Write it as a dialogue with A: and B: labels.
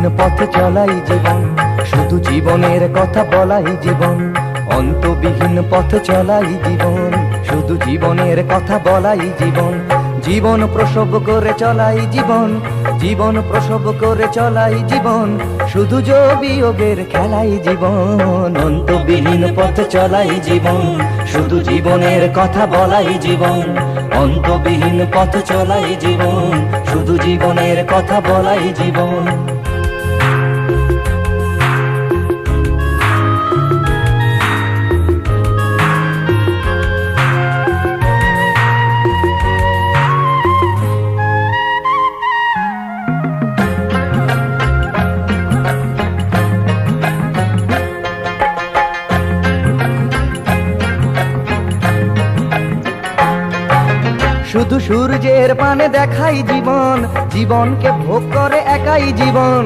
A: অন্তবিহীন পথে চলাই জীবন, শুধু জীবনের কথা বলাই জীবন। অন্তবিহীন পথে চলাই জীবন, শুধু জীবনের কথা বলাই জীবন। জীবন প্রসব করে চলাই জীবন, জীবন প্রসব করে চলাই জীবন, শুধু যোগবিয়োগের খেলাই জীবন। অন্তবিহীন পথে চলাই জীবন, শুধু জীবনের কথা বলাই জীবন। অন্তবিহীন পথে চলাই জীবন, শুধু জীবনের কথা বলাই জীবন। শুধু সূর্যের পানে দেখাই জীবন, জীবনকে ভোগ করে একাই জীবন।